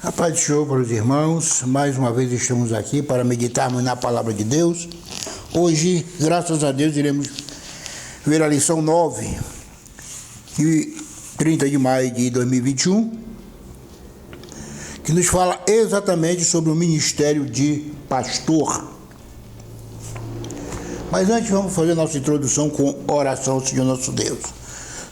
A paz do Senhor para os irmãos, mais uma vez estamos aqui para meditarmos na palavra de Deus. Hoje, graças a Deus, iremos ver a lição 9, 30 de maio de 2021, que nos fala exatamente sobre o ministério de pastor. Mas antes vamos fazer nossa introdução com oração ao Senhor nosso Deus.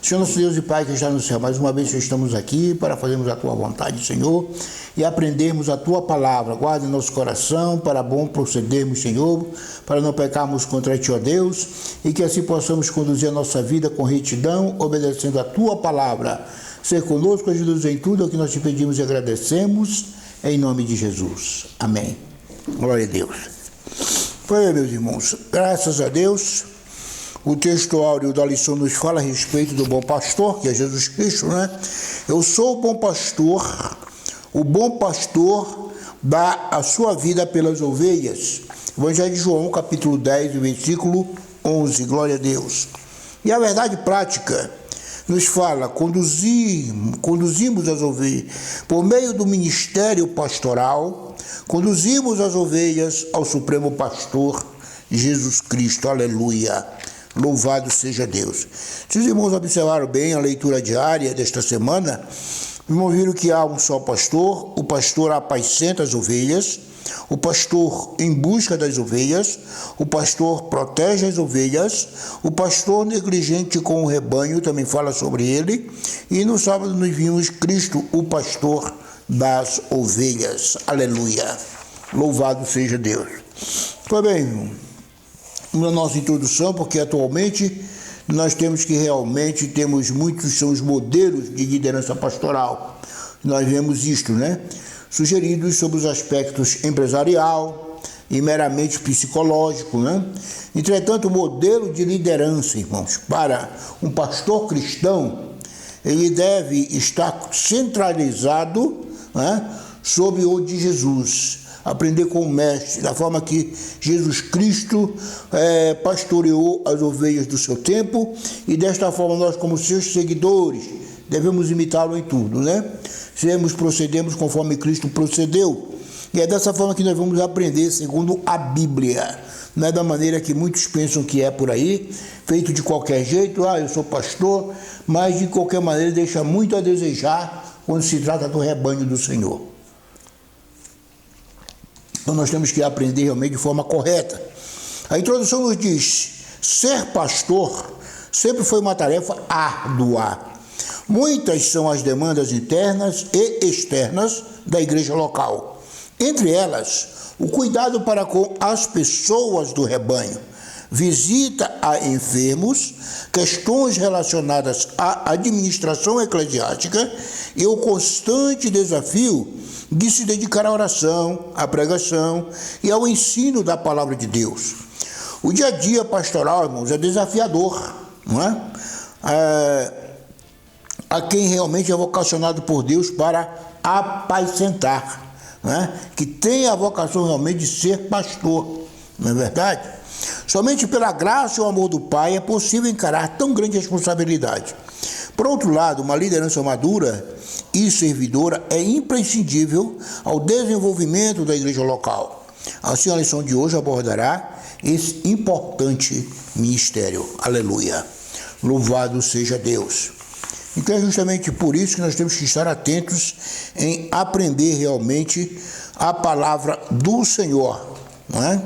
Senhor nosso Deus e Pai que está no céu, mais uma vez estamos aqui para fazermos a Tua vontade, Senhor, e aprendermos a Tua palavra. Guarde nosso coração para bom procedermos, Senhor, para não pecarmos contra Ti, ó Deus, e que assim possamos conduzir a nossa vida com retidão, obedecendo a Tua palavra. Ser conosco, ajuda-nos em tudo, é o que nós Te pedimos e agradecemos, em nome de Jesus. Amém. Glória a Deus. Pois é, meus irmãos, graças a Deus, o texto áureo da lição nos fala a respeito do bom pastor, que é Jesus Cristo, né? Eu sou o bom pastor dá a sua vida pelas ovelhas. Evangelho de João, capítulo 10, versículo 11, glória a Deus. E a verdade prática nos fala, conduzimos as ovelhas, por meio do ministério pastoral, conduzimos as ovelhas ao Supremo Pastor, Jesus Cristo, aleluia. Louvado seja Deus. Se os irmãos observaram bem a leitura diária desta semana, irmãos viram que há um só pastor, o pastor apacenta as ovelhas, o pastor em busca das ovelhas, o pastor protege as ovelhas, o pastor negligente com o rebanho, também fala sobre ele, e no sábado nós vimos Cristo, o pastor das ovelhas. Aleluia. Louvado seja Deus. Pois bem, irmão, na nossa introdução, porque atualmente nós temos muitos são os modelos de liderança pastoral. Nós vemos isto, né? Sugeridos sobre os aspectos empresarial e meramente psicológico, né? Entretanto, o modelo de liderança, irmãos, para um pastor cristão, ele deve estar centralizado, né, sobre o de Jesus. Aprender com o mestre, da forma que Jesus Cristo pastoreou as ovelhas do seu tempo, e desta forma nós, como seus seguidores, devemos imitá-lo em tudo, né? Procedemos conforme Cristo procedeu, e é dessa forma que nós vamos aprender segundo a Bíblia, não é da maneira que muitos pensam que é por aí, feito de qualquer jeito. Eu sou pastor, mas de qualquer maneira deixa muito a desejar quando se trata do rebanho do Senhor. Então nós temos que aprender realmente de forma correta. A introdução nos diz: ser pastor sempre foi uma tarefa árdua. Muitas são as demandas internas e externas da igreja local. Entre elas, o cuidado para com as pessoas do rebanho, visita a enfermos, questões relacionadas à administração eclesiástica e o constante desafio de se dedicar à oração, à pregação e ao ensino da palavra de Deus. O dia a dia pastoral, irmãos, é desafiador, não é? A quem realmente é vocacionado por Deus para apacentar, não é? Que tem a vocação realmente de ser pastor, não é verdade? Somente pela graça e o amor do Pai é possível encarar tão grande responsabilidade. Por outro lado, uma liderança madura e servidora é imprescindível ao desenvolvimento da igreja local. Assim, a lição de hoje abordará esse importante ministério. Aleluia. Louvado seja Deus. Então é justamente por isso que nós temos que estar atentos em aprender realmente a palavra do Senhor, não é?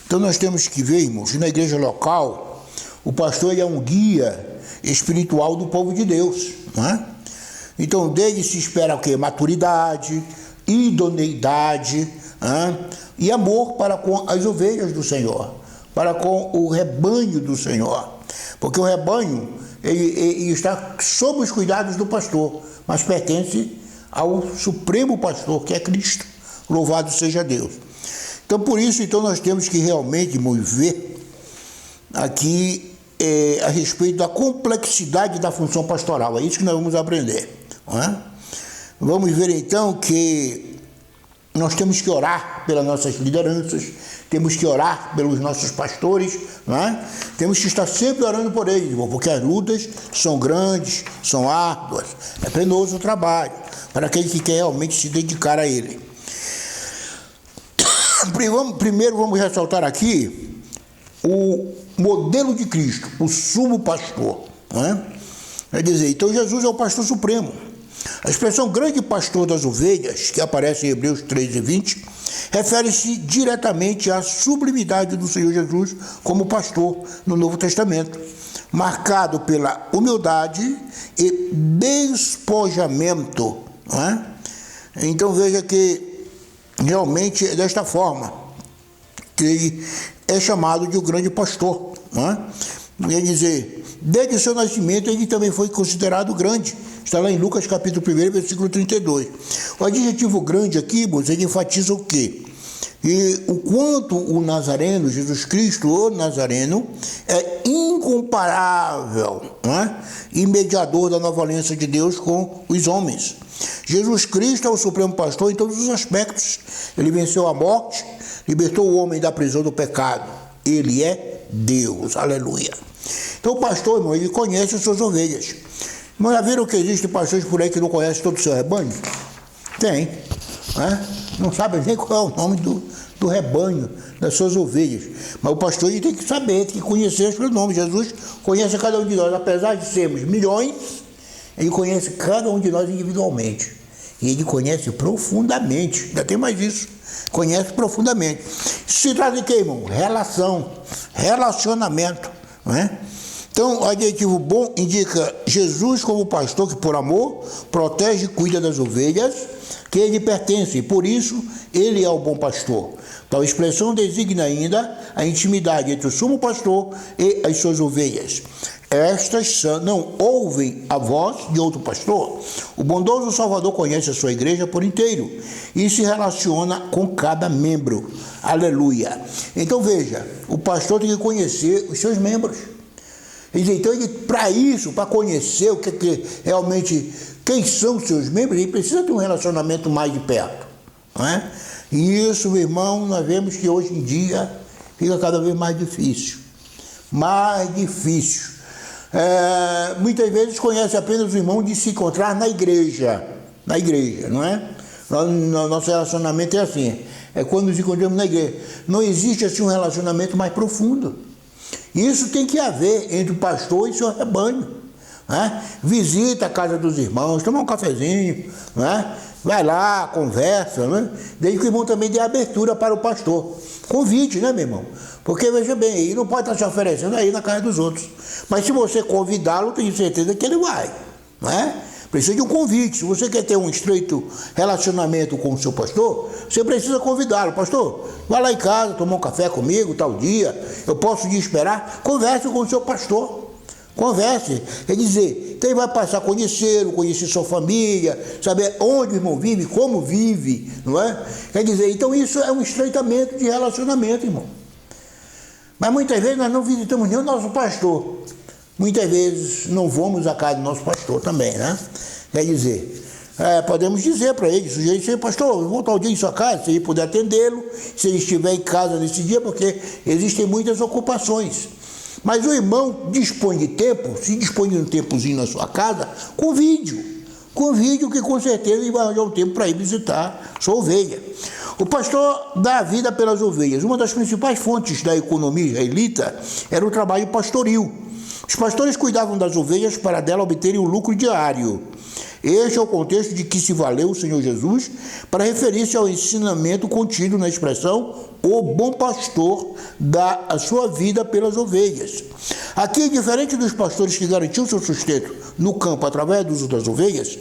Então nós temos que ver, irmãos, que na igreja local o pastor é um guia espiritual do povo de Deus, não é? Então dele se espera o quê? Maturidade, idoneidade, e amor para com as ovelhas do Senhor, para com o rebanho do Senhor, porque o rebanho ele está sob os cuidados do pastor, mas pertence ao Supremo Pastor, que é Cristo. Louvado seja Deus. Então por isso nós temos que realmente ver aqui a respeito da complexidade da função pastoral. É isso que nós vamos aprender, não é? Vamos ver então que nós temos que orar pelas nossas lideranças, temos que orar pelos nossos pastores, não é? Temos que estar sempre orando por eles, irmão, porque as lutas são grandes, são árduas, é penoso o trabalho, para aquele que quer realmente se dedicar a ele. Primeiro vamos ressaltar aqui o modelo de Cristo, o sumo pastor, não é? Quer dizer, então Jesus é o pastor supremo. A expressão grande pastor das ovelhas, que aparece em Hebreus 13:20, refere-se diretamente à sublimidade do Senhor Jesus como pastor no Novo Testamento, marcado pela humildade e despojamento. Não é? Então veja que realmente é desta forma que ele é chamado de o grande pastor. Não é? Quer dizer, desde o seu nascimento ele também foi considerado grande. Está lá em Lucas capítulo 1, versículo 32. O adjetivo grande aqui, ele enfatiza o quê? E o quanto o Nazareno, Jesus Cristo, o Nazareno, é incomparável, né? E mediador da nova aliança de Deus com os homens. Jesus Cristo é o supremo pastor em todos os aspectos. Ele venceu a morte, libertou o homem da prisão do pecado. Ele é Deus, aleluia. Então o pastor, irmão, ele conhece as suas ovelhas. Mas já viram que existem pastores por aí que não conhecem todo o seu rebanho? Tem. Né? Não sabe nem qual é o nome do rebanho, das suas ovelhas. Mas o pastor ele tem que saber, tem que conhecer os seus nomes. Jesus conhece cada um de nós. Apesar de sermos milhões, ele conhece cada um de nós individualmente. E ele conhece profundamente. Ainda tem mais isso. Conhece profundamente. Isso se trata de quê, irmão? Relacionamento. Não é? Então, o adjetivo bom indica Jesus como pastor que, por amor, protege e cuida das ovelhas que ele pertence. E por isso, ele é o bom pastor. Tal expressão designa ainda a intimidade entre o sumo pastor e as suas ovelhas. Estas não ouvem a voz de outro pastor. O bondoso Salvador conhece a sua igreja por inteiro e se relaciona com cada membro. Aleluia. Então, veja, o pastor tem que conhecer os seus membros. Então, para isso, para conhecer o que realmente, quem são os seus membros, ele precisa ter um relacionamento mais de perto. Não é? E isso, meu irmão, nós vemos que hoje em dia fica cada vez mais difícil. Mais difícil. Muitas vezes conhece apenas o irmão de se encontrar na igreja. Na igreja, não é? Nosso relacionamento é assim. É quando nos encontramos na igreja. Não existe assim um relacionamento mais profundo. Isso tem que haver entre o pastor e seu rebanho. Né? Visita a casa dos irmãos, toma um cafezinho, né? Vai lá, conversa, né? Desde que o irmão também dê abertura para o pastor. Convite, né, meu irmão? Porque, veja bem, ele não pode estar se oferecendo aí na casa dos outros. Mas se você convidá-lo, tenho certeza que ele vai. Né? Precisa de um convite. Se você quer ter um estreito relacionamento com o seu pastor, você precisa convidá-lo. Pastor, vai lá em casa, tomar um café comigo, tal dia, eu posso te esperar. Converse com o seu pastor. Converse. Quer dizer, então ele vai passar a conhecê-lo, conhecer sua família, saber onde o irmão vive, como vive, não é? Quer dizer, então isso é um estreitamento de relacionamento, irmão. Mas muitas vezes nós não visitamos nem o nosso pastor. Muitas vezes não vamos à casa do nosso pastor também, né? Quer dizer, podemos dizer para ele, sugerir, pastor, eu vou tal dia em sua casa, se ele puder atendê-lo, se ele estiver em casa nesse dia, porque existem muitas ocupações. Mas o irmão dispõe de tempo, se dispõe de um tempozinho na sua casa, convide-o que com certeza ele vai arranjar um tempo para ir visitar sua ovelha. O pastor dá a vida pelas ovelhas. Uma das principais fontes da economia israelita era o trabalho pastoril. Os pastores cuidavam das ovelhas para dela obterem o lucro diário. Este é o contexto de que se valeu o Senhor Jesus para referir-se ao ensinamento contido na expressão o bom pastor dá a sua vida pelas ovelhas. Aqui, diferente dos pastores que garantiam seu sustento no campo através do uso das ovelhas,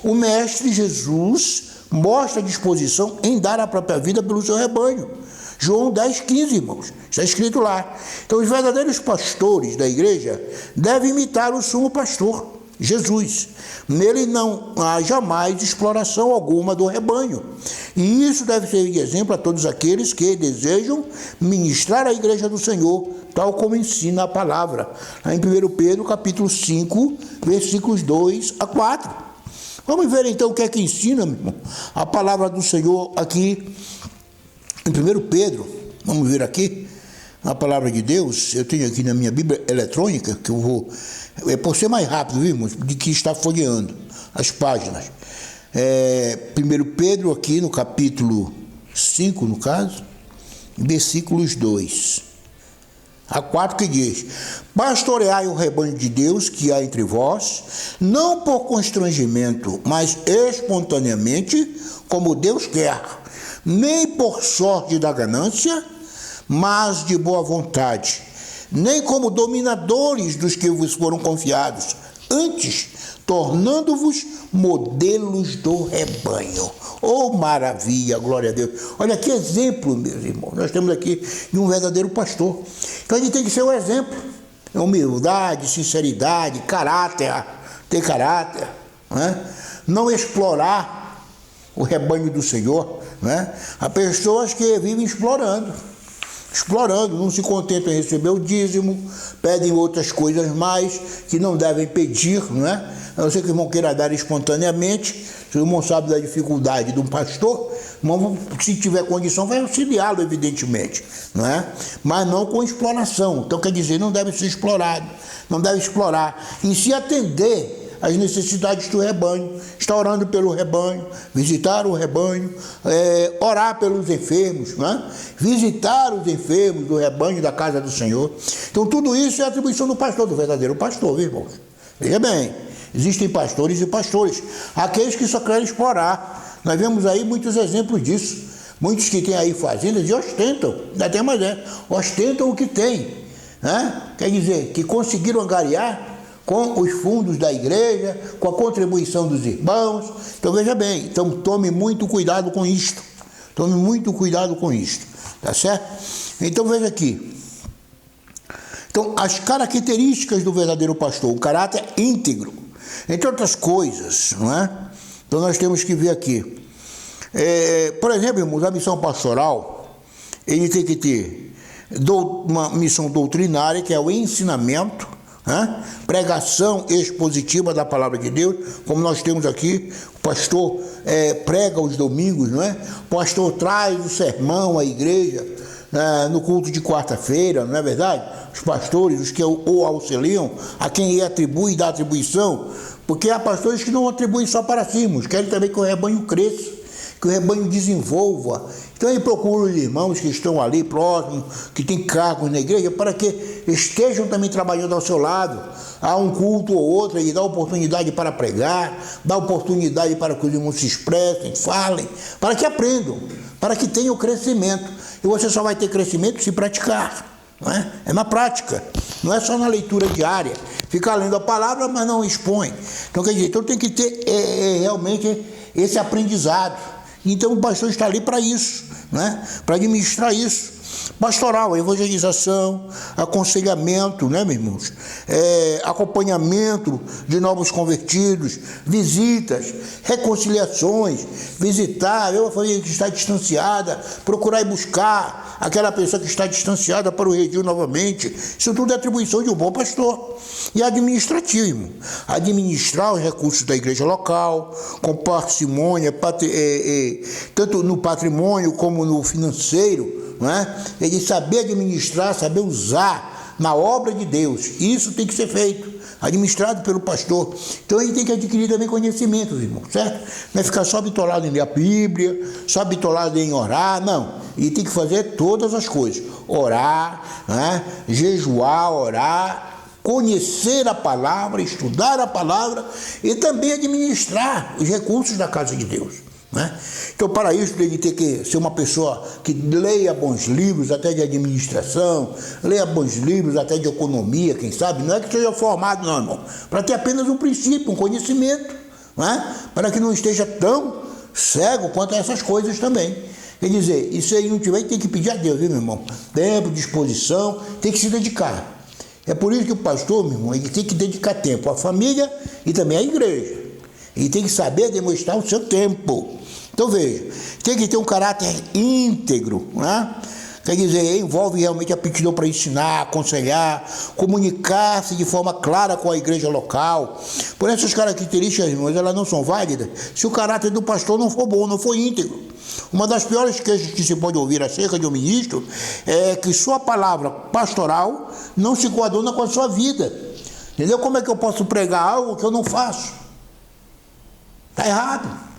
o Mestre Jesus mostra disposição em dar a própria vida pelo seu rebanho. João 10,15, irmãos, está escrito lá. Então, os verdadeiros pastores da igreja devem imitar o sumo pastor, Jesus. Nele não há jamais exploração alguma do rebanho. E isso deve ser de exemplo a todos aqueles que desejam ministrar a igreja do Senhor, tal como ensina a palavra. Lá em 1 Pedro, capítulo 5, versículos 2 a 4. Vamos ver então o que é que ensina, meu irmão, a palavra do Senhor aqui em 1 Pedro. Vamos ver aqui a palavra de Deus. Eu tenho aqui na minha Bíblia eletrônica, que eu vou, por ser mais rápido, viu, irmãos, de que está folheando as páginas. 1 Pedro aqui no capítulo 5, no caso, versículos 2 a 4, que diz: pastoreai o rebanho de Deus que há entre vós, não por constrangimento, mas espontaneamente, como Deus quer, nem por sorte da ganância, mas de boa vontade, nem como dominadores dos que vos foram confiados, antes tornando-vos modelos do rebanho. Oh, maravilha, glória a Deus. Olha que exemplo, meus irmãos. Nós temos aqui de um verdadeiro pastor. Então a gente tem que ser um exemplo. Humildade, sinceridade, caráter, ter caráter, né? Não explorar o rebanho do Senhor, né? Há pessoas que vivem explorando, não se contentam em receber o dízimo, pedem outras coisas mais que não devem pedir, não é? A não ser que o irmão queira dar espontaneamente. Se o irmão sabe da dificuldade de um pastor, o irmão, se tiver condição, vai auxiliá-lo, evidentemente, não é? Mas não com exploração. Então, quer dizer, não deve ser explorado, não deve explorar, em se atender às necessidades do rebanho, estar orando pelo rebanho, visitar o rebanho, orar pelos enfermos, né? Visitar os enfermos do rebanho da casa do Senhor. Então tudo isso é atribuição do pastor, do verdadeiro pastor, viu, irmãos? Veja bem, existem pastores e pastores, aqueles que só querem explorar. Nós vemos aí muitos exemplos disso, muitos que têm aí fazendas e ostentam, até mais ostentam o que têm, né? Quer dizer, que conseguiram angariar com os fundos da igreja, com a contribuição dos irmãos. Então veja bem, então tome muito cuidado com isto. Tome muito cuidado com isto, tá certo? Então veja aqui. Então as características do verdadeiro pastor, o caráter íntegro, entre outras coisas, não é? Então nós temos que ver aqui. Por exemplo, irmãos, a missão pastoral, ele tem que ter uma missão doutrinária, que é o ensinamento, pregação expositiva da palavra de Deus, como nós temos aqui. O pastor prega aos domingos, não é? O pastor traz o sermão à igreja no culto de quarta-feira, não é verdade? Os pastores, os que o auxiliam, a quem ele atribui, dá atribuição, porque há pastores que não atribuem só para si, querem também que o rebanho cresça, que o rebanho desenvolva. Então ele procura os irmãos que estão ali próximos, que têm cargos na igreja, para que estejam também trabalhando ao seu lado. Há um culto ou outro, ele dá oportunidade para pregar, dá oportunidade para que os irmãos se expressem, falem, para que aprendam, para que tenham crescimento. E você só vai ter crescimento se praticar, não é? É na prática, não é só na leitura diária, ficar lendo a palavra, mas não expõe. Então, quer dizer, então tem que ter realmente esse aprendizado. Então o pastor está ali para isso, né? Para administrar isso. Pastoral, evangelização, aconselhamento, né, meus irmãos? Acompanhamento de novos convertidos, visitas, reconciliações, visitar a família que está distanciada, procurar e buscar aquela pessoa que está distanciada para o redil novamente. Isso tudo é atribuição de um bom pastor. E administrativo, administrar os recursos da igreja local, com parcimônia, tanto no patrimônio como no financeiro, não é? Ele saber administrar, saber usar na obra de Deus. Isso tem que ser feito, administrado pelo pastor. Então ele tem que adquirir também conhecimentos, irmão, certo? Não é ficar só bitolado em ler a Bíblia, só bitolado em orar, não. Ele tem que fazer todas as coisas. Orar, né? Jejuar, orar, conhecer a palavra, estudar a palavra e também administrar os recursos da casa de Deus, né? Então, para isso, ele tem que ser uma pessoa que leia bons livros até de administração, leia bons livros até de economia, quem sabe, não é que seja formado, não, irmão, para ter apenas um princípio, um conhecimento, né? Para que não esteja tão cego quanto a essas coisas também. Quer dizer, e se ele não tiver, tem que pedir a Deus, viu, meu irmão? Tempo, disposição, tem que se dedicar. É por isso que o pastor, meu irmão, ele tem que dedicar tempo à família e também à igreja. Ele tem que saber demonstrar o seu tempo. Então veja, tem que ter um caráter íntegro, né? Quer dizer, envolve realmente a aptidão para ensinar, aconselhar, comunicar-se de forma clara com a igreja local. Por essas características, irmãos, elas não são válidas se o caráter do pastor não for bom, não for íntegro. Uma das piores queixas que se pode ouvir acerca de um ministro é que sua palavra pastoral não se coaduna com a sua vida. Entendeu? Como é que eu posso pregar algo que eu não faço? Está errado.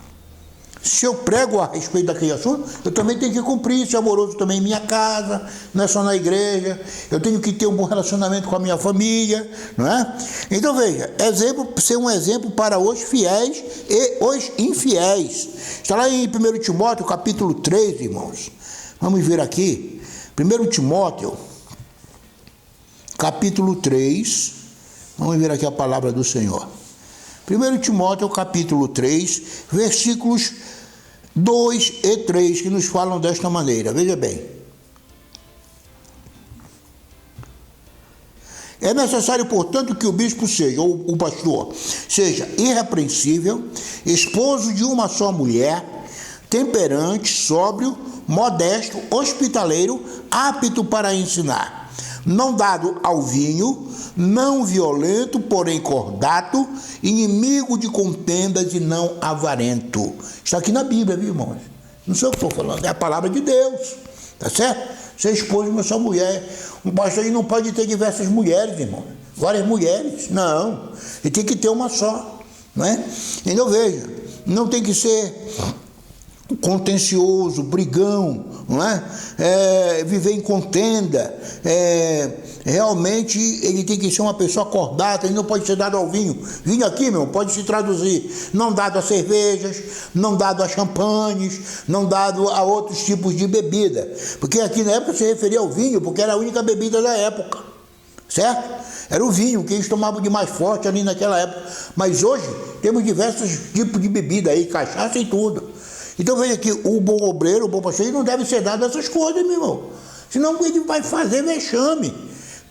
Se eu prego a respeito daquele assunto, eu também tenho que cumprir, ser amoroso também em minha casa, não é só na igreja. Eu tenho que ter um bom relacionamento com a minha família, não é? Então veja, ser um exemplo para os fiéis e os infiéis. Está lá em 1 Timóteo, capítulo 3, irmãos. Vamos ver aqui. 1 Timóteo, capítulo 3. Vamos ver aqui a palavra do Senhor. 1 Timóteo, capítulo 3, versículos 2 e 3, que nos falam desta maneira. Veja bem. É necessário, portanto, que o bispo seja, ou o pastor, seja irrepreensível, esposo de uma só mulher, temperante, sóbrio, modesto, hospitaleiro, apto para ensinar, não dado ao vinho, não violento, porém cordato, inimigo de contendas e não avarento. Está aqui na Bíblia, viu, irmãos? Não sei o que estou falando, é a palavra de Deus, tá certo? Ser esposo de uma só mulher. Um pastor não pode ter diversas mulheres, irmão. Várias mulheres, não. Ele tem que ter uma só, não é? Então veja, não tem que ser contencioso, brigão, não é? Viver em contenda, realmente ele tem que ser uma pessoa acordada, ele não pode ser dado ao vinho. Vinho aqui, meu, pode se traduzir, não dado a cervejas, não dado a champanhes, não dado a outros tipos de bebida, porque aqui na época se referia ao vinho, porque era a única bebida da época, certo? Era o vinho que eles tomavam de mais forte ali naquela época, mas hoje temos diversos tipos de bebida aí, cachaça e tudo. Então veja que o bom obreiro, o bom pastor, ele não deve ser dado essas coisas, meu irmão. Senão ele vai fazer vexame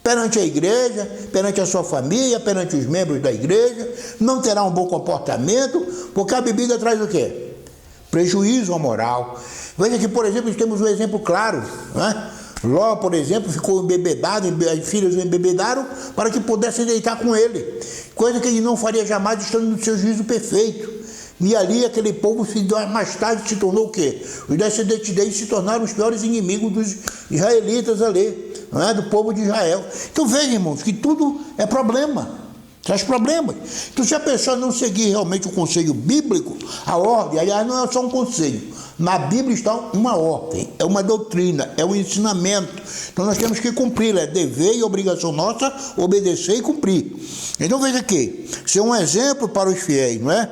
perante a igreja, perante a sua família, perante os membros da igreja. Não terá um bom comportamento, porque a bebida traz o quê? Prejuízo à moral. Veja que, por exemplo, temos um exemplo claro, né? Ló, por exemplo, ficou embebedado, as filhas o embebedaram para que pudessem deitar com ele. Coisa que ele não faria jamais estando no seu juízo perfeito. E ali aquele povo mais tarde se tornou o quê? Os descendentes deles se tornaram os piores inimigos dos israelitas ali, não é? Do povo de Israel. Então veja, irmãos, que tudo é problema, traz problemas. Então se a pessoa não seguir realmente o conselho bíblico, a ordem, aliás, não é só um conselho. Na Bíblia está uma ordem, é uma doutrina, é um ensinamento. Então nós temos que cumprir, é dever e obrigação nossa obedecer e cumprir. Então veja aqui, ser um exemplo para os fiéis, não é?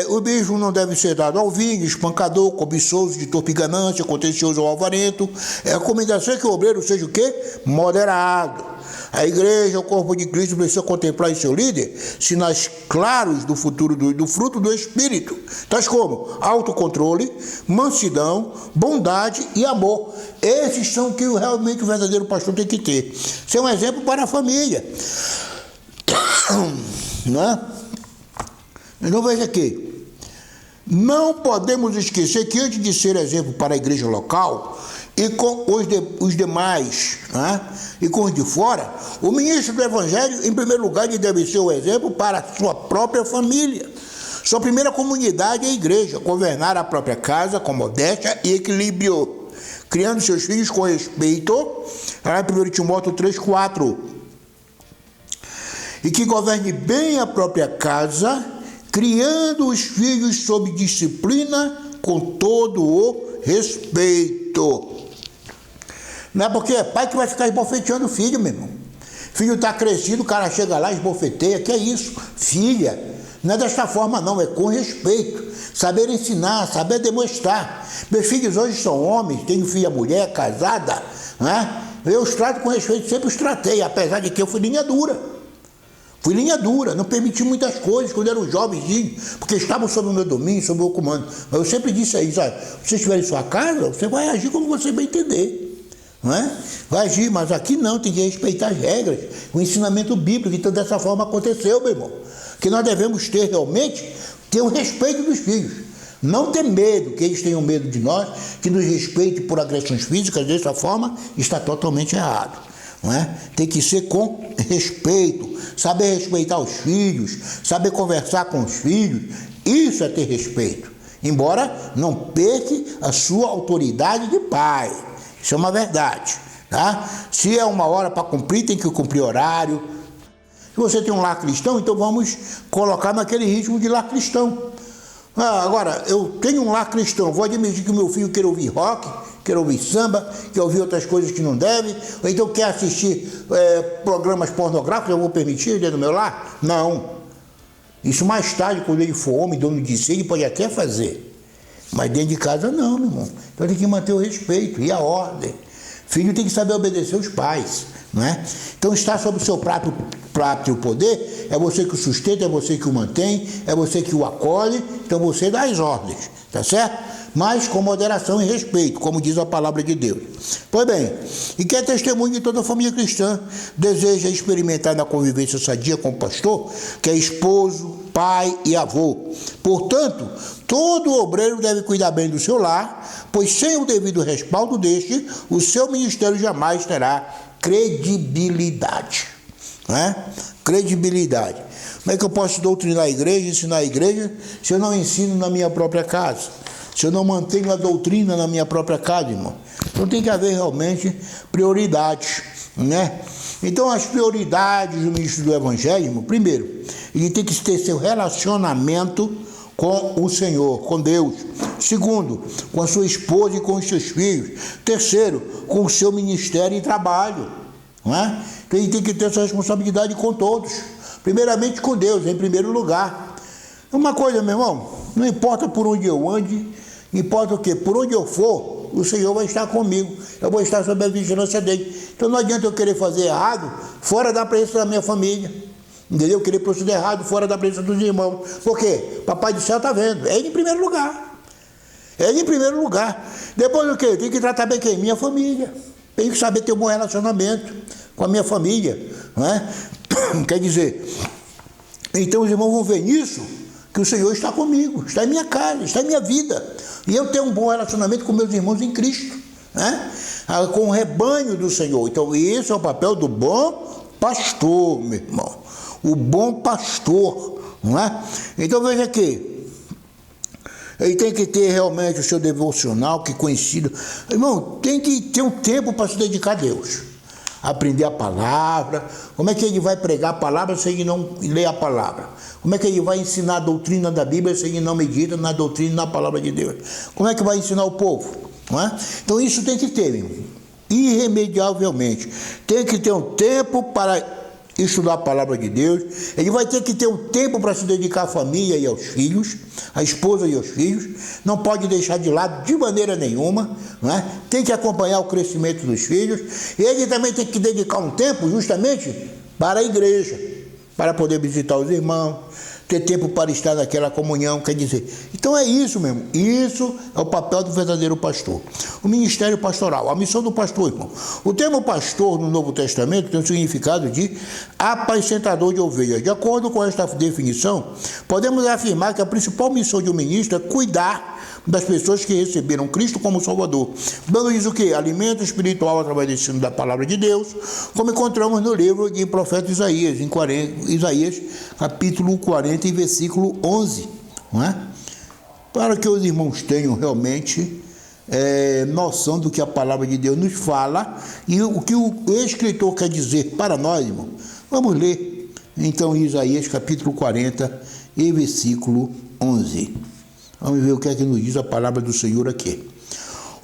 O bispo não deve ser dado ao vinho, espancador, cobiçoso, de torpe ganância, contencioso ou avarento. A recomendação é que o obreiro seja o quê? Moderado. A igreja, o corpo de Cristo, precisa contemplar em seu líder sinais claros do futuro, do fruto do Espírito, tais como autocontrole, mansidão, bondade e amor. Esses são o que realmente o verdadeiro pastor tem que ter. Ser um exemplo para a família. Não é? Então veja aqui, não podemos esquecer que antes de ser exemplo para a igreja local e com os demais, né, e com os de fora, o ministro do Evangelho, em primeiro lugar, ele deve ser o exemplo para a sua própria família. Sua primeira comunidade é a igreja, governar a própria casa com modéstia e equilíbrio, criando seus filhos com respeito, lá em 1 Timóteo 3,4. E que governe bem a própria casa, criando os filhos sob disciplina com todo o respeito. Não é porque é pai que vai ficar esbofeteando o filho, meu irmão. Filho está crescido, o cara chega lá e esbofeteia, que é isso? Filha, não é desta forma não, é com respeito. Saber ensinar, saber demonstrar. Meus filhos hoje são homens, tenho filha mulher, casada, né? Eu os trato com respeito, sempre os tratei, apesar de que eu fui linha dura. Fui linha dura, não permiti muitas coisas quando eram jovens, porque estavam sob o meu domínio, sob o meu comando. Mas eu sempre disse a eles, olha, se você estiver em sua casa, você vai agir como você bem entender. Não é? Vai agir, mas aqui não, tem que respeitar as regras, o ensinamento bíblico. Então dessa forma aconteceu, meu irmão. Que nós devemos ter realmente, ter o respeito dos filhos. Não ter medo, que eles tenham medo de nós, que nos respeitem por agressões físicas dessa forma, está totalmente errado. Não é? Tem que ser com respeito, saber respeitar os filhos, saber conversar com os filhos, isso é ter respeito. Embora não perca a sua autoridade de pai, isso é uma verdade. Tá? Se é uma hora para cumprir, tem que cumprir horário. Se você tem um lar cristão, então vamos colocar naquele ritmo de lar cristão. Agora, eu tenho um lar cristão, vou admitir que o meu filho quer ouvir rock, quer ouvir samba, quer ouvir outras coisas que não deve, ou então quer assistir programas pornográficos, eu vou permitir dentro do meu lar? Não. Isso mais tarde, quando ele for homem, dono de si, ele pode até fazer. Mas dentro de casa não, meu irmão. Então tem que manter o respeito e a ordem. Filho tem que saber obedecer os pais, não é? Então está sob o seu próprio poder, é você que o sustenta, é você que o mantém, é você que o acolhe, então você dá as ordens, tá certo? Mas com moderação e respeito, como diz a palavra de Deus. Pois bem, e que é testemunho de toda a família cristã, deseja experimentar na convivência sadia com o pastor, que é esposo, pai e avô. Portanto, todo obreiro deve cuidar bem do seu lar, pois sem o devido respaldo deste, o seu ministério jamais terá credibilidade. Não é? Credibilidade. Como é que eu posso doutrinar a igreja, ensinar a igreja, se eu não ensino na minha própria casa? Se eu não mantenho a doutrina na minha própria casa, irmão? Então tem que haver realmente prioridades, né? Então as prioridades do ministro do Evangelho, irmão, primeiro, ele tem que ter seu relacionamento com o Senhor, com Deus. Segundo, com a sua esposa e com os seus filhos. Terceiro, com o seu ministério e trabalho. Não é? Então ele tem que ter essa responsabilidade com todos. Primeiramente com Deus, em primeiro lugar. Uma coisa, meu irmão, não importa por onde eu ande, importa o quê? Por onde eu for, o Senhor vai estar comigo. Eu vou estar sob a vigilância dele. Então não adianta eu querer fazer errado fora da presença da minha família. Entendeu? Querer proceder errado fora da presença dos irmãos. Por quê? Papai do céu está vendo. É ele em primeiro lugar. É ele em primeiro lugar. Depois o quê? Tem que tratar bem quem? Minha família. Tem que saber ter um bom relacionamento com a minha família. Não é? Quer dizer, então os irmãos vão ver nisso que o Senhor está comigo, está em minha casa, está em minha vida. E eu tenho um bom relacionamento com meus irmãos em Cristo, né? Com o rebanho do Senhor. Então esse é o papel do bom pastor, meu irmão. O bom pastor, não é? Então veja aqui, ele tem que ter realmente o seu devocional, que conhecido. Irmão, tem que ter um tempo para se dedicar a Deus. Aprender a palavra. Como é que ele vai pregar a palavra se ele não lê a palavra? Como é que ele vai ensinar a doutrina da Bíblia se ele não medita na doutrina e na palavra de Deus? Como é que vai ensinar o povo? Não é? Então isso tem que ter, meu irmão. Irremediavelmente. Tem que ter um tempo para estudar a palavra de Deus. Ele vai ter que ter um tempo para se dedicar à família e aos filhos, à esposa e aos filhos. Não pode deixar de lado de maneira nenhuma, não é? Tem que acompanhar o crescimento dos filhos. E ele também tem que dedicar um tempo justamente para a igreja, para poder visitar os irmãos, ter tempo para estar naquela comunhão, quer dizer. Então é isso mesmo, isso é o papel do verdadeiro pastor. O ministério pastoral, a missão do pastor, irmão. O termo pastor no Novo Testamento tem o significado de apacentador de ovelhas. De acordo com esta definição, podemos afirmar que a principal missão de um ministro é cuidar das pessoas que receberam Cristo como Salvador, dando-lhes o quê? Alimento espiritual através do ensino da palavra de Deus, como encontramos no livro de profeta Isaías, Isaías capítulo 40 e versículo 11, não é? Para que os irmãos tenham realmente noção do que a palavra de Deus nos fala e o que o escritor quer dizer para nós, irmão. Vamos ler então Isaías capítulo 40 e versículo 11. Vamos ver o que é que nos diz a palavra do Senhor aqui.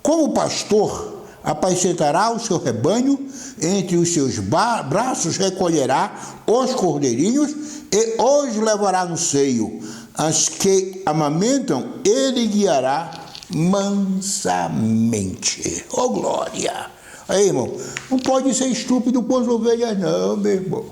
Como pastor apacentará o seu rebanho, entre os seus braços recolherá os cordeirinhos e os levará no seio. As que amamentam, ele guiará mansamente. Oh, glória! Aí, irmão, não pode ser estúpido com as ovelhas, não, meu irmão.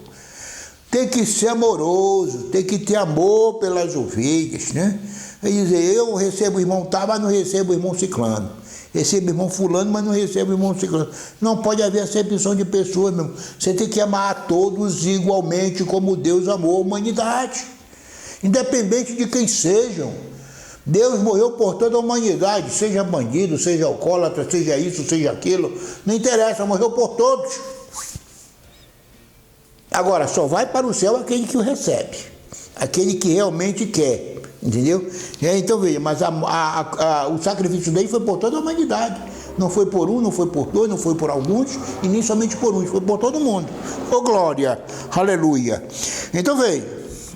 Tem que ser amoroso, tem que ter amor pelas ovelhas, né? Quer dizer, eu recebo o irmão tal, mas não recebo o irmão ciclano. Recebo o irmão fulano, mas não recebo o irmão ciclano. Não pode haver acepção de pessoas, meu irmão. Você tem que amar a todos igualmente como Deus amou a humanidade. Independente de quem sejam. Deus morreu por toda a humanidade, seja bandido, seja alcoólatra, seja isso, seja aquilo, não interessa, morreu por todos. Agora, só vai para o céu aquele que o recebe, aquele que realmente quer, entendeu? Então veja, mas o sacrifício dele foi por toda a humanidade. Não foi por um, não foi por dois, não foi por alguns, e nem somente por uns, foi por todo mundo. Oh, glória, aleluia. Então veja,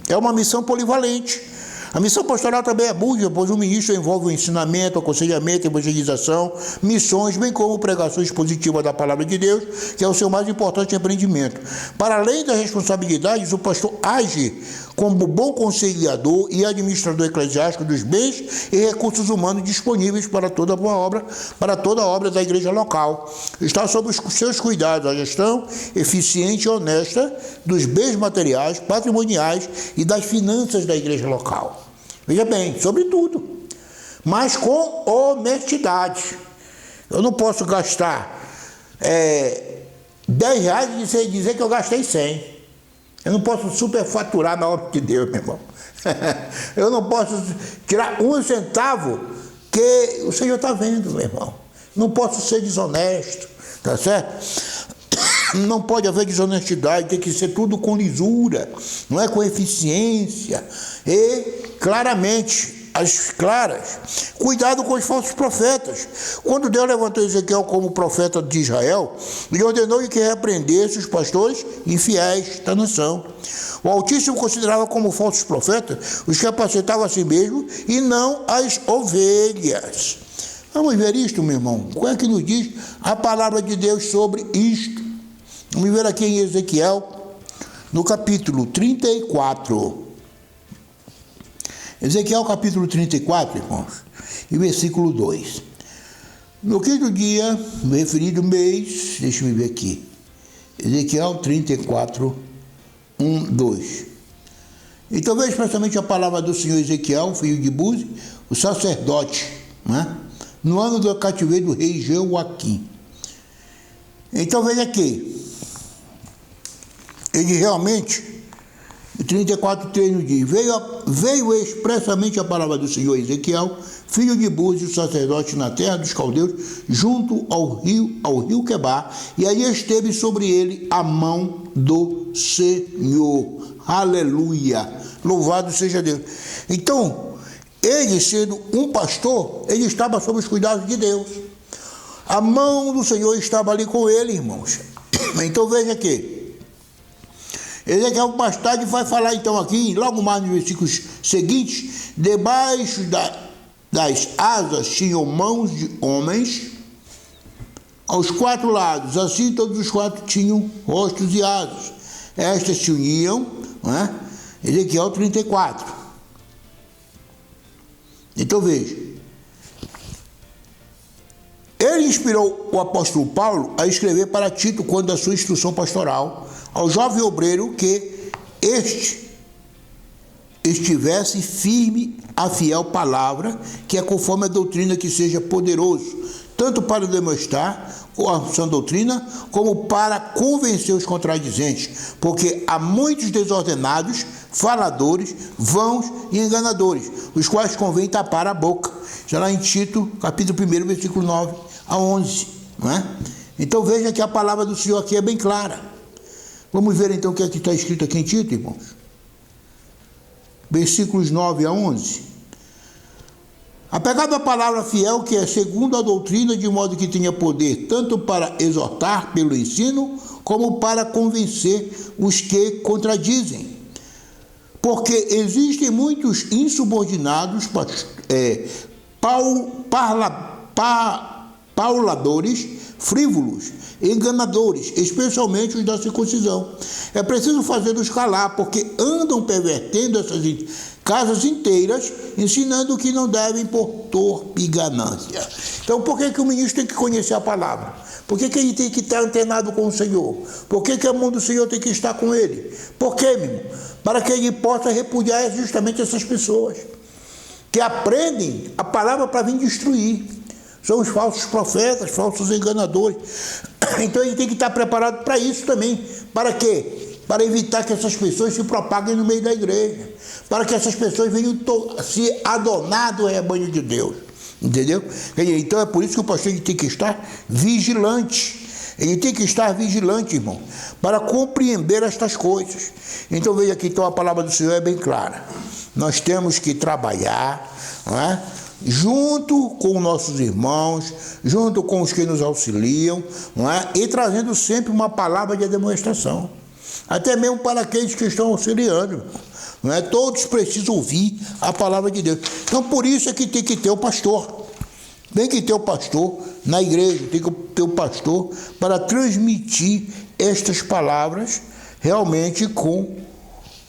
é uma missão polivalente. A missão pastoral também é múltipla, pois o ministro envolve o ensinamento, aconselhamento, evangelização, missões, bem como pregação expositiva da palavra de Deus, que é o seu mais importante empreendimento. Para além das responsabilidades, o pastor age como bom conciliador e administrador eclesiástico dos bens e recursos humanos disponíveis para toda boa obra, para toda a obra da igreja local. Está sob os seus cuidados a gestão eficiente e honesta dos bens materiais, patrimoniais e das finanças da igreja local. Veja bem, sobretudo, mas com honestidade. Eu não posso gastar 10 reais e dizer que eu gastei 100. Eu não posso superfaturar na obra de Deus, meu irmão. Eu não posso tirar 1 centavo que o Senhor está vendo, meu irmão. Não posso ser desonesto, tá certo? Não pode haver desonestidade, tem que ser tudo com lisura, não é com eficiência. E claramente, as claras, cuidado com os falsos profetas. Quando Deus levantou Ezequiel como profeta de Israel, ele ordenou que repreendesse os pastores infiéis da nação. O Altíssimo considerava como falsos profetas os que apacentavam a si mesmo e não as ovelhas. Vamos ver isto, meu irmão. Qual é que nos diz a palavra de Deus sobre isto? Vamos ver aqui em Ezequiel, no capítulo 34. Ezequiel, capítulo 34, irmãos, e versículo 2. No quinto dia, no referido mês, deixa-me ver aqui. Ezequiel 34, 1, 2. Então veja especialmente a palavra do Senhor Ezequiel, filho de Buzi, o sacerdote, né? No ano do cativeiro do rei Jeoaquim. Então veja aqui. Ele realmente, 34:3 nos diz, veio expressamente a palavra do Senhor Ezequiel, filho de Buzi, o sacerdote na terra dos caldeus, junto ao rio Quebar, e aí esteve sobre ele a mão do Senhor. Aleluia! Louvado seja Deus. Então, ele sendo um pastor, ele estava sob os cuidados de Deus. A mão do Senhor estava ali com ele, irmãos. Então veja aqui. Ezequiel mais tarde vai falar então aqui, logo mais nos versículos seguintes, debaixo das asas tinham mãos de homens, aos 4 lados, assim todos os 4 tinham rostos e asas. Estas se uniam, né? Ezequiel 34. Então veja, ele inspirou o apóstolo Paulo a escrever para Tito, quando da sua instrução pastoral, ao jovem obreiro que estivesse firme à fiel palavra, que é conforme a doutrina, que seja poderoso, tanto para demonstrar a sã doutrina, como para convencer os contradizentes, porque há muitos desordenados, faladores, vãos e enganadores, os quais convém tapar a boca. Já lá em Tito, capítulo 1, versículo 9 a 11. Não é? Então veja que a palavra do Senhor aqui é bem clara. Vamos ver então o que é que está escrito aqui em Tito, irmãos. Versículos 9 a 11. Apegado à palavra fiel, que é segundo a doutrina, de modo que tenha poder tanto para exortar pelo ensino, como para convencer os que contradizem. Porque existem muitos insubordinados, pauladores, frívolos, enganadores, especialmente os da circuncisão. É preciso fazê-los calar, porque andam pervertendo essas casas inteiras, ensinando que não devem por torpe e ganância. Então, por que o ministro tem que conhecer a palavra? Por que ele tem que estar antenado com o Senhor? Por que a mão do Senhor tem que estar com ele? Por quê, meu irmão? Para que ele possa repudiar justamente essas pessoas que aprendem a palavra para vir destruir. São os falsos profetas, falsos enganadores. Então ele tem que estar preparado para isso também. Para quê? para evitar que essas pessoas se propaguem no meio da igreja, para que essas pessoas venham se adonar do rebanho de Deus, entendeu? Então é por isso que o pastor tem que estar vigilante. Ele tem que estar vigilante, irmão, para compreender estas coisas. Então veja aqui, então a palavra do Senhor é bem clara. Nós temos que trabalhar, não é? Junto com nossos irmãos, junto com os que nos auxiliam, não é? E trazendo sempre uma palavra de demonstração, até mesmo para aqueles que estão auxiliando, não é? Todos precisam ouvir a palavra de Deus. Então por isso é que tem que ter o pastor. Tem que ter o pastor na igreja, tem que ter o pastor para transmitir estas palavras realmente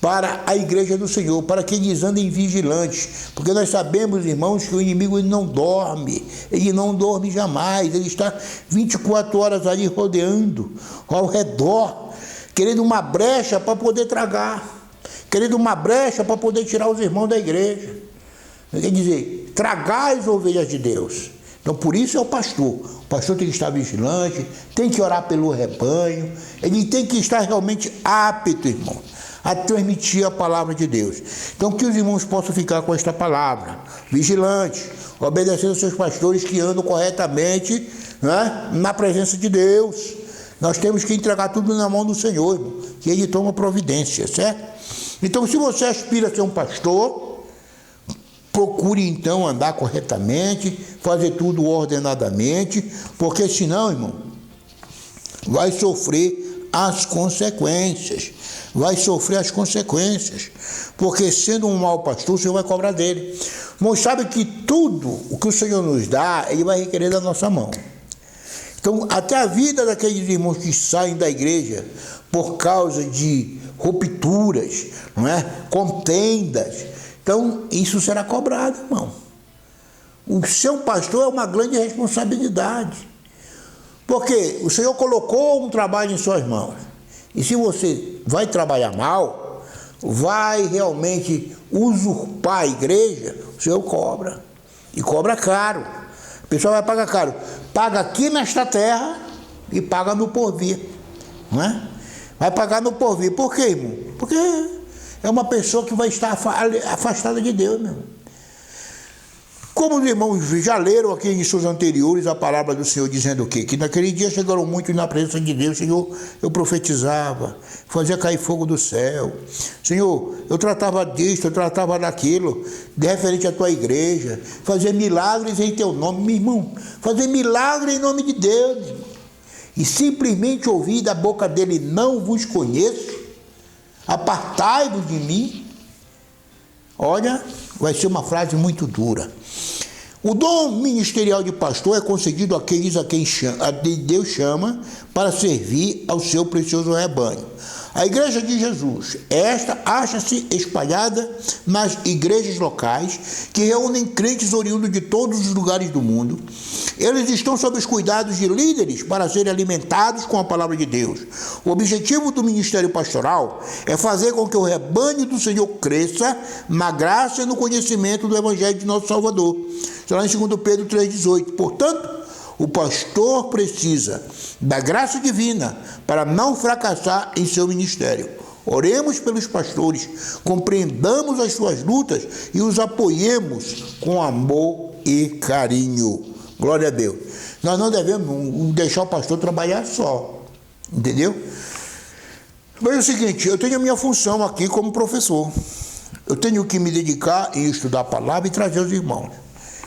para a igreja do Senhor, para que eles andem vigilantes, porque nós sabemos, irmãos, que o inimigo ele não dorme jamais, ele está 24 horas ali rodeando ao redor, querendo uma brecha para poder tragar, querendo uma brecha para poder tirar os irmãos da igreja. Quer dizer, tragar as ovelhas de Deus. Então, por isso é o pastor tem que estar vigilante, tem que orar pelo rebanho, ele tem que estar realmente apto, irmão, a transmitir a palavra de Deus. Então, que os irmãos possam ficar com esta palavra, vigilantes, obedecendo aos seus pastores que andam corretamente, né, na presença de Deus. Nós temos que entregar tudo na mão do Senhor, irmão, que ele toma providência, certo? Então, se você aspira a ser um pastor, procure então andar corretamente, fazer tudo ordenadamente, porque senão, irmão, vai sofrer as consequências. Porque sendo um mau pastor, o Senhor vai cobrar dele. Irmão, sabe que tudo o que o Senhor nos dá, ele vai requerer da nossa mão. Então, até a vida daqueles irmãos que saem da igreja por causa de rupturas, não é? Contendas. Então, isso será cobrado, irmão. O seu pastor é uma grande responsabilidade. Porque o Senhor colocou um trabalho em suas mãos. E se você vai trabalhar mal, vai realmente usurpar a igreja, o Senhor cobra. E cobra caro. A pessoa vai pagar caro. Paga aqui nesta terra e paga no porvir. Não é? Vai pagar no porvir. Por quê, irmão? Porque é uma pessoa que vai estar afastada de Deus, meu. Como os irmãos já leram aqui em seus anteriores a palavra do Senhor dizendo o quê? Que naquele dia chegaram muitos na presença de Deus. Senhor, eu profetizava, fazia cair fogo do céu. Senhor, eu tratava disso, eu tratava daquilo, de referente à tua igreja, fazia milagres em teu nome, meu irmão, fazer milagre em nome de Deus, meu irmão. E simplesmente ouvir da boca dele: não vos conheço, apartai-vos de mim. Olha, vai ser uma frase muito dura. O dom ministerial de pastor é concedido àqueles a quem Deus chama para servir ao seu precioso rebanho. A igreja de Jesus, esta acha-se espalhada nas igrejas locais que reúnem crentes oriundos de todos os lugares do mundo. Eles estão sob os cuidados de líderes para serem alimentados com a palavra de Deus. O objetivo do ministério pastoral é fazer com que o rebanho do Senhor cresça na graça e no conhecimento do Evangelho de nosso Salvador. Está lá em 2 Pedro 3,18. Portanto, o pastor precisa da graça divina para não fracassar em seu ministério. Oremos pelos pastores, compreendamos as suas lutas e os apoiemos com amor e carinho. Glória a Deus. Nós não devemos deixar o pastor trabalhar só, entendeu? Mas é o seguinte, eu tenho a minha função aqui como professor. Eu tenho que me dedicar em estudar a palavra e trazer os irmãos.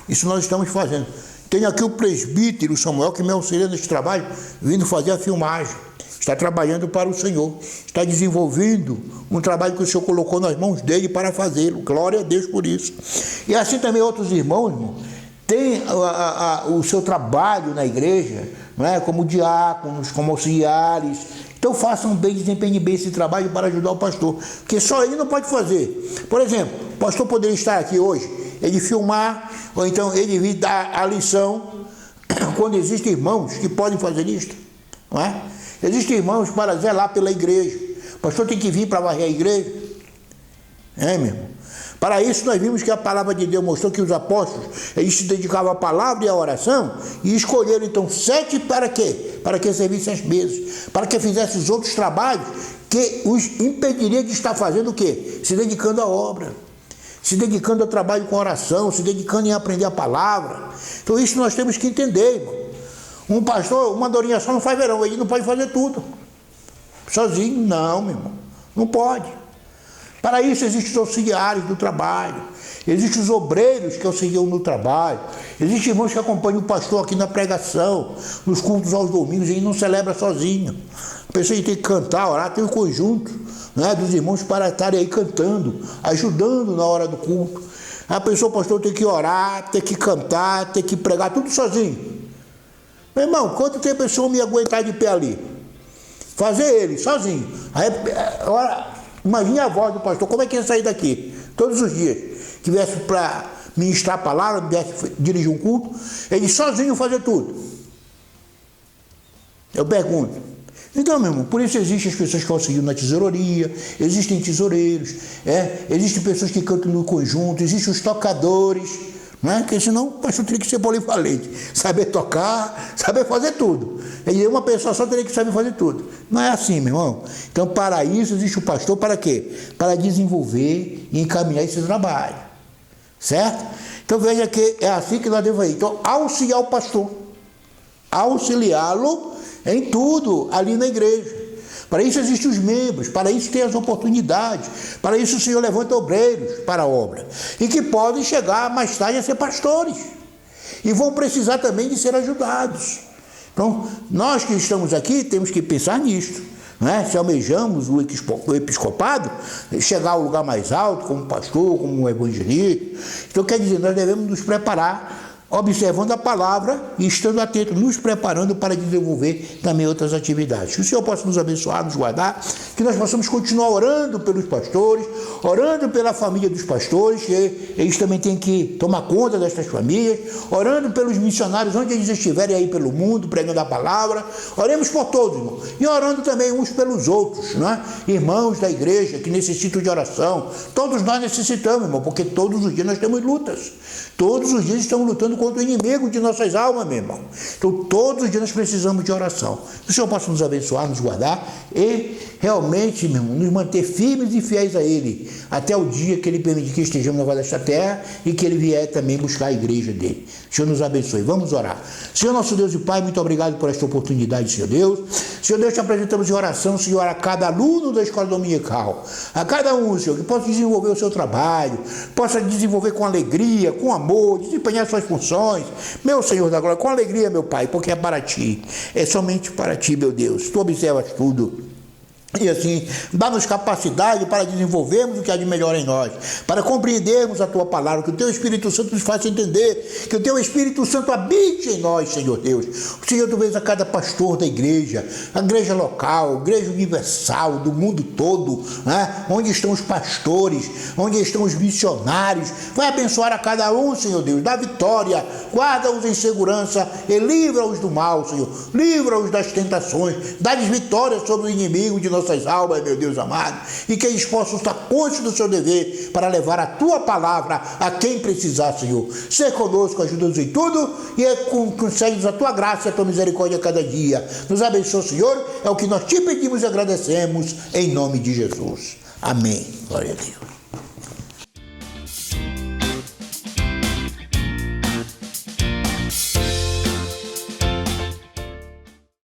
Isso nós estamos fazendo. Tenho aqui o presbítero Samuel, que me auxilia nesse trabalho, vindo fazer a filmagem. Está trabalhando para o Senhor. Está desenvolvendo um trabalho que o Senhor colocou nas mãos dele para fazê-lo. Glória a Deus por isso. E assim também outros irmãos, têm o seu trabalho na igreja, não é? Como diáconos, como auxiliares. Então façam bem, desempenhem bem esse trabalho para ajudar o pastor. Porque só ele não pode fazer. Por exemplo, o pastor poderia estar aqui hoje, ele filmar, ou então ele vir dar a lição, quando existem irmãos que podem fazer isso, não é? Existem irmãos para zelar pela igreja. O pastor tem que vir para varrer a igreja, meu irmão? Para isso nós vimos que a palavra de Deus mostrou que os apóstolos, eles se dedicavam à palavra e à oração, e escolheram então 7 para quê? Para que servissem as mesas, para que fizessem os outros trabalhos que os impediria de estar fazendo o quê? Se dedicando à obra, se dedicando ao trabalho com oração, se dedicando em aprender a palavra. Então isso nós temos que entender, irmão. Um pastor, uma andorinha só não faz verão, ele não pode fazer tudo. Sozinho, não, meu irmão, não pode. Para isso existem os auxiliares do trabalho, existem os obreiros que auxiliam no trabalho, existem irmãos que acompanham o pastor aqui na pregação, nos cultos aos domingos, ele não celebra sozinho. A pessoa tem que cantar, orar, tem um conjunto, né, dos irmãos para estarem aí cantando, ajudando na hora do culto. A pessoa, o pastor, tem que orar, tem que cantar, tem que pregar, tudo sozinho. Meu irmão, quanto tempo a pessoa me aguentar de pé ali? Fazer ele, sozinho. Aí, agora, imagine a voz do pastor, como é que ia sair daqui? Todos os dias. Tivesse para ministrar a palavra, tivesse dirigir um culto, ele sozinho fazer tudo. Eu pergunto. Então, meu irmão, por isso existem as pessoas que auxiliam na tesouraria, existem tesoureiros, existem pessoas que cantam no conjunto, existem os tocadores, né? Porque senão o pastor teria que ser polivalente, saber tocar, saber fazer tudo. E uma pessoa só teria que saber fazer tudo. Não é assim, meu irmão. Então, para isso existe o pastor, para quê? Para desenvolver e encaminhar esse trabalho. Certo? Então, veja que é assim que nós devemos ir. Então, auxiliar o pastor. Auxiliá-lo em tudo ali na igreja. Para isso existem os membros, para isso tem as oportunidades, para isso o Senhor levanta obreiros para a obra, e que podem chegar mais tarde a ser pastores, e vão precisar também de ser ajudados. Então, nós que estamos aqui temos que pensar nisto, né? Se almejamos o episcopado, chegar ao lugar mais alto, como pastor, como evangelista, então quer dizer, nós devemos nos preparar, observando a palavra e estando atento, nos preparando para desenvolver também outras atividades. Que o Senhor possa nos abençoar, nos guardar, que nós possamos continuar orando pelos pastores, orando pela família dos pastores, que eles também têm que tomar conta destas famílias, orando pelos missionários, onde eles estiverem aí pelo mundo, pregando a palavra. Oremos por todos, irmão, e orando também uns pelos outros, né? Irmãos da igreja que necessitam de oração. Todos nós necessitamos, irmão, porque todos os dias nós temos lutas. Todos os dias estamos lutando contra o inimigo de nossas almas, meu irmão. Então, todos os dias nós precisamos de oração. Que o Senhor possa nos abençoar, nos guardar e realmente, meu irmão, nos manter firmes e fiéis a Ele, até o dia que Ele permitir que estejamos na voz desta terra e que Ele vier também buscar a igreja dele. O Senhor nos abençoe. Vamos orar. Senhor nosso Deus e Pai, muito obrigado por esta oportunidade, Senhor Deus. Senhor Deus, te apresentamos em oração, Senhor, a cada aluno da escola dominical, a cada um, Senhor, que possa desenvolver o seu trabalho, possa desenvolver com alegria, com amor, desempenhar suas funções, meu Senhor da glória, com alegria, meu Pai, porque é para Ti, é somente para Ti, meu Deus. Tu observas tudo. E assim, dá-nos capacidade para desenvolvermos o que há de melhor em nós, para compreendermos a Tua palavra, que o Teu Espírito Santo nos faça entender, que o Teu Espírito Santo habite em nós, Senhor Deus. O Senhor, Tu vês a cada pastor da igreja, a igreja local, a igreja universal, do mundo todo, né? Onde estão os pastores, onde estão os missionários. Vai abençoar a cada um, Senhor Deus, dá vitória, guarda-os em segurança e livra-os do mal, Senhor. Livra-os das tentações, dá-lhes vitória sobre o inimigo de nossas almas, meu Deus amado, e que eles possam estar conscientes do seu dever para levar a Tua palavra a quem precisar, Senhor. Ser conosco, ajuda-nos em tudo e concede-nos a Tua graça e a Tua misericórdia a cada dia. Nos abençoe, Senhor, é o que nós te pedimos e agradecemos em nome de Jesus. Amém. Glória a Deus.